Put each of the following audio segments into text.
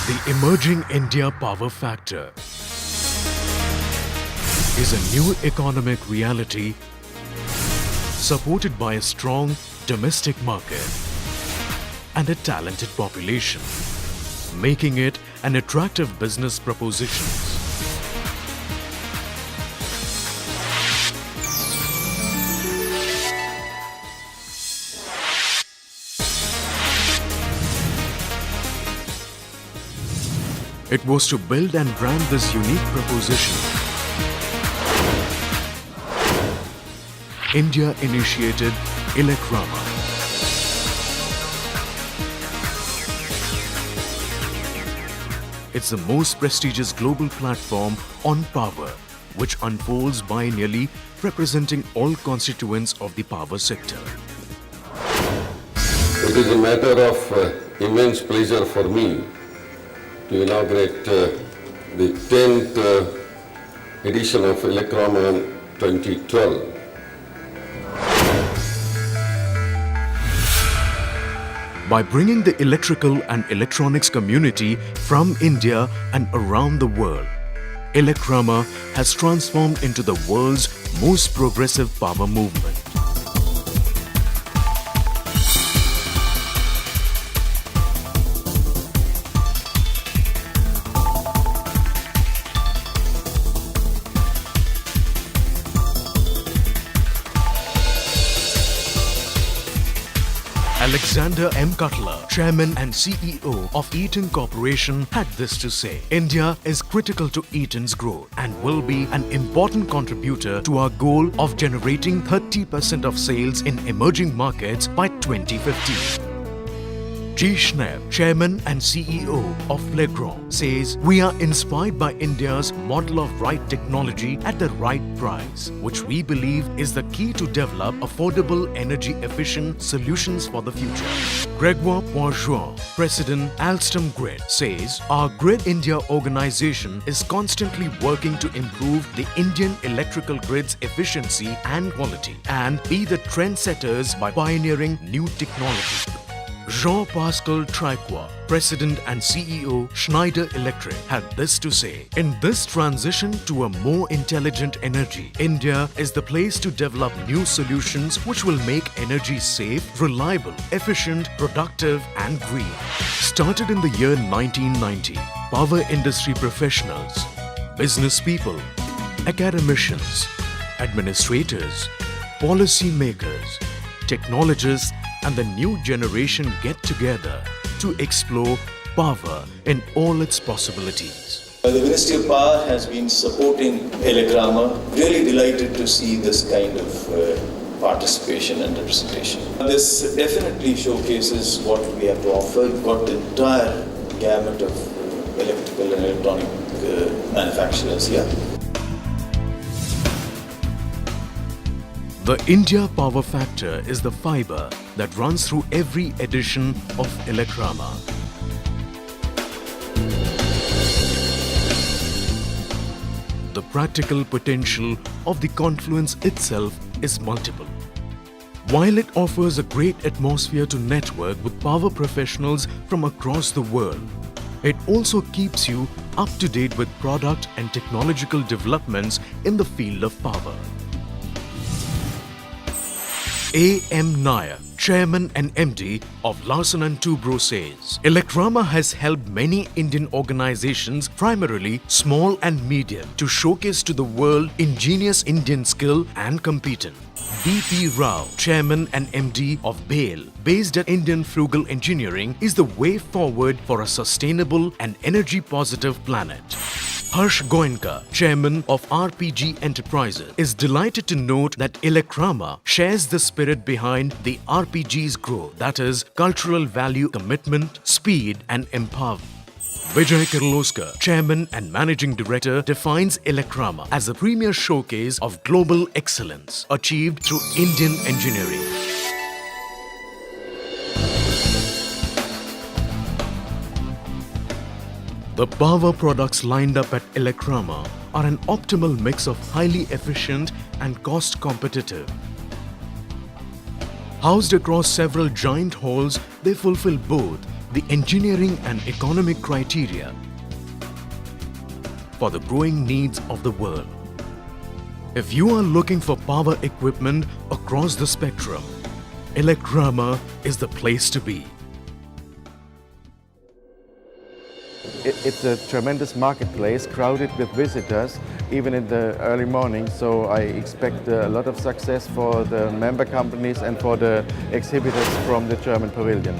The emerging India power factor is a new economic reality supported by a strong domestic market and a talented population, making it an attractive business proposition. It was to build and brand this unique proposition. India initiated Elecrama. It's the most prestigious global platform on power, which unfolds biennially, representing all constituents of the power sector. It is a matter of immense pleasure for me to inaugurate the 10th edition of Elecrama 2012. By bringing the electrical and electronics community from India and around the world, Elecrama has transformed into the world's most progressive power movement. Alexander M. Cutler, Chairman and CEO of Eaton Corporation, had this to say: India is critical to Eaton's growth and will be an important contributor to our goal of generating 30% of sales in emerging markets by 2015. G. Schnepp, Chairman and CEO of Elecrama, says, "We are inspired by India's model of right technology at the right price, which we believe is the key to develop affordable, energy-efficient solutions for the future." Gregoire Bourgeois, President Alstom Grid, says, "Our Grid India organization is constantly working to improve the Indian electrical grid's efficiency and quality and be the trendsetters by pioneering new technology." Jean-Pascal Tricoire, President and CEO Schneider Electric, had this to say: "In this transition to a more intelligent energy, India is the place to develop new solutions which will make energy safe, reliable, efficient, productive and green." Started in the year 1990, power industry professionals, business people, academicians, administrators, policy makers, technologists and the new generation get together to explore power in all its possibilities. The Ministry of Power has been supporting Elecrama. Really delighted to see this kind of participation and representation. This definitely showcases what we have to offer. We've got the entire gamut of electrical and electronic manufacturers here. The India power factor is the fiber that runs through every edition of Elecrama. The practical potential of the confluence itself is multiple. While it offers a great atmosphere to network with power professionals from across the world, it also keeps you up to date with product and technological developments in the field of power. A. M. Nair, Chairman and MD of Larsen & Toubro, says, "Elecrama has helped many Indian organizations, primarily small and medium, to showcase to the world ingenious Indian skill and competence." B. P. Rao, Chairman and MD of BAIL, based at Indian Frugal Engineering, is the way forward for a sustainable and energy-positive planet. Harsh Goenka, Chairman of RPG Enterprises, is delighted to note that Elecrama shares the spirit behind the RPG's growth, that is, cultural value, commitment, speed and empowerment. Vijay Kirloskar, Chairman and Managing Director, defines Elecrama as a premier showcase of global excellence achieved through Indian engineering. The power products lined up at Elecrama are an optimal mix of highly efficient and cost competitive. Housed across several giant halls, they fulfill both the engineering and economic criteria for the growing needs of the world. If you are looking for power equipment across the spectrum, Elecrama is the place to be. It's a tremendous marketplace, crowded with visitors, even in the early morning. So I expect a lot of success for the member companies and for the exhibitors from the German pavilion.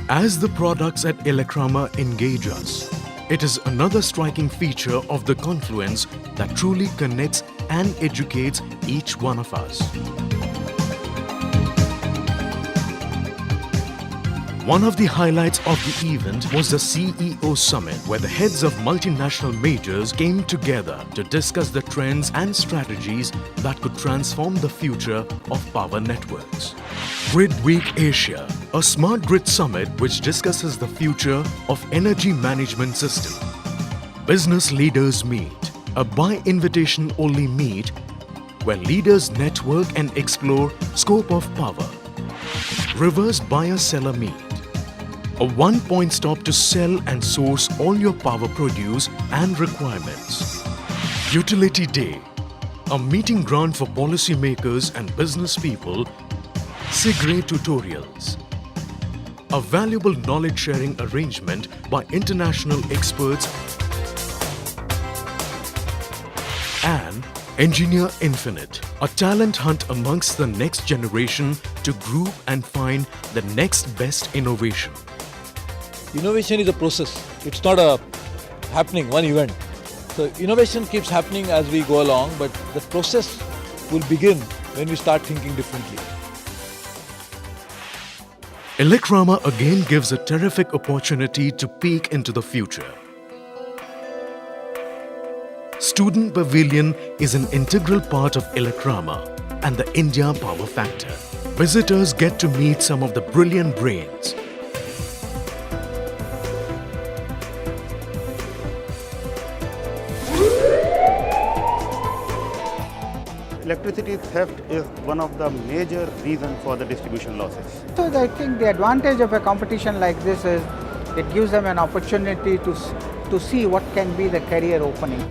As the products at Elecrama engage us, it is another striking feature of the confluence that truly connects and educates each one of us. One of the highlights of the event was the CEO Summit, where the heads of multinational majors came together to discuss the trends and strategies that could transform the future of power networks. Grid Week Asia, a smart grid summit which discusses the future of energy management system. Business leaders meet, a by-invitation only meet where leaders network and explore scope of power. Reverse buyer-seller meet, a one-point stop to sell and source all your power produce and requirements. Utility Day, a meeting ground for policymakers and business people. SIGRE tutorials, a valuable knowledge-sharing arrangement by international experts, and Engineer Infinite, a talent hunt amongst the next generation to group and find the next best innovation. Innovation is a process. It's not a happening, one event. So innovation keeps happening as we go along, but the process will begin when we start thinking differently. Elecrama again gives a terrific opportunity to peek into the future. Student Pavilion is an integral part of Elecrama and the India Power Factor. Visitors get to meet some of the brilliant brains. Electricity theft is one of the major reasons for the distribution losses. So I think the advantage of a competition like this is it gives them an opportunity to see what can be the career opening.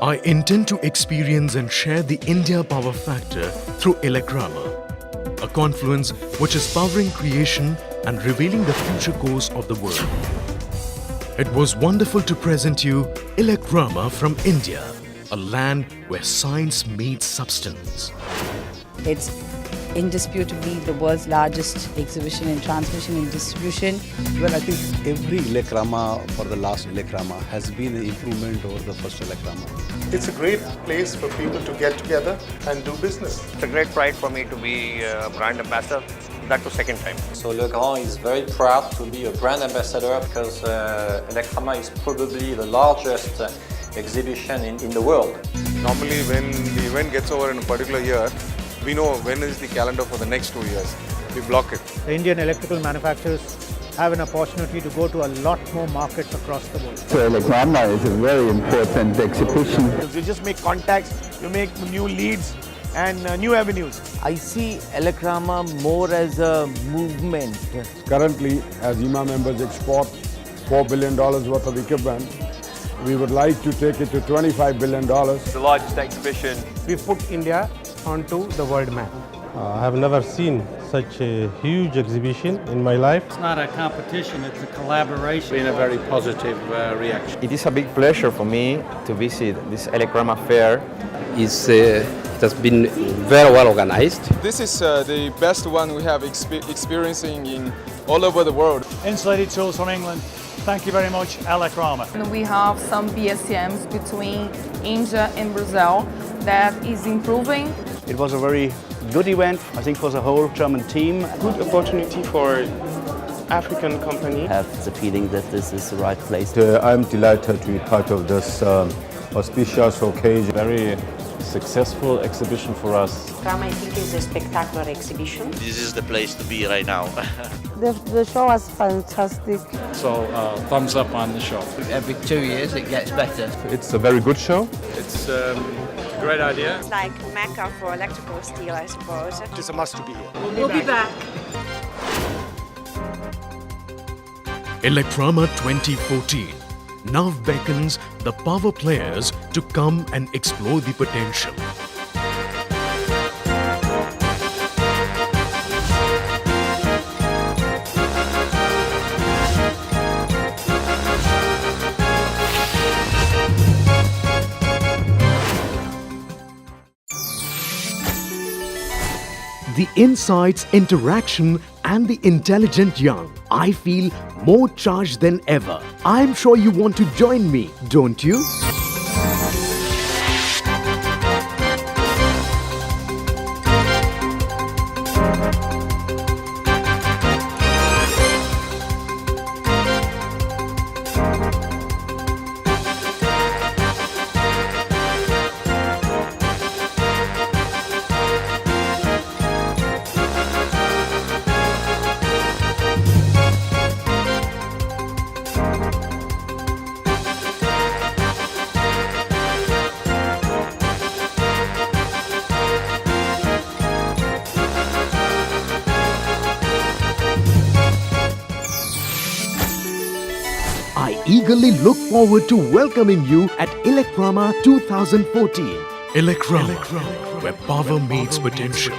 I intend to experience and share the India Power Factor through Elecrama, a confluence which is powering creation and revealing the future course of the world. It was wonderful to present you Elecrama from India, a land where science meets substance. It's indisputably the world's largest exhibition in transmission and distribution. Well, I think every Elecrama for the last Elecrama has been an improvement over the first Elecrama. It's a great place for people to get together and do business. It's a great pride for me to be a brand ambassador, that was second time. So Le Grand is very proud to be a brand ambassador because Elecrama is probably the largest exhibition in the world. Normally when the event gets over in a particular year, we know when is the calendar for the next 2 years. We block it. The Indian electrical manufacturers have an opportunity to go to a lot more markets across the world. So Elecrama is a very important exhibition. You just make contacts, you make new leads and new avenues. I see Elecrama more as a movement. Currently, as IMA members export $4 billion worth of equipment, we would like to take it to $25 billion. The largest exhibition. We put India onto the world map. I have never seen such a huge exhibition in my life. It's not a competition, it's a collaboration. Been a very positive reaction. It is a big pleasure for me to visit this Elecrama fair. It has been very well organized. This is the best one we have experiencing in all over the world. Insulated tools from England. Thank you very much, Elecrama. We have some BSMs between India and Brazil that is improving. It was a very good event, I think, for the whole German team. Good opportunity for African company. I have the feeling that this is the right place. I'm delighted to be part of this auspicious occasion. Very successful exhibition for us. Elecrama, I think, is a spectacular exhibition. This is the place to be right now. The show was fantastic. So thumbs up on the show. Every 2 years it gets better. It's a very good show. It's a great idea. It's like Mecca for electrical steel, I suppose. It's a must to be here. We'll be back. Elecrama 2014 now beckons the power players to come and explore the potential. The insights, interaction and the intelligent young, I feel more charged than ever. I'm sure you want to join me, don't you? I eagerly look forward to welcoming you at Elecrama 2014. Elecrama, where power meets potential.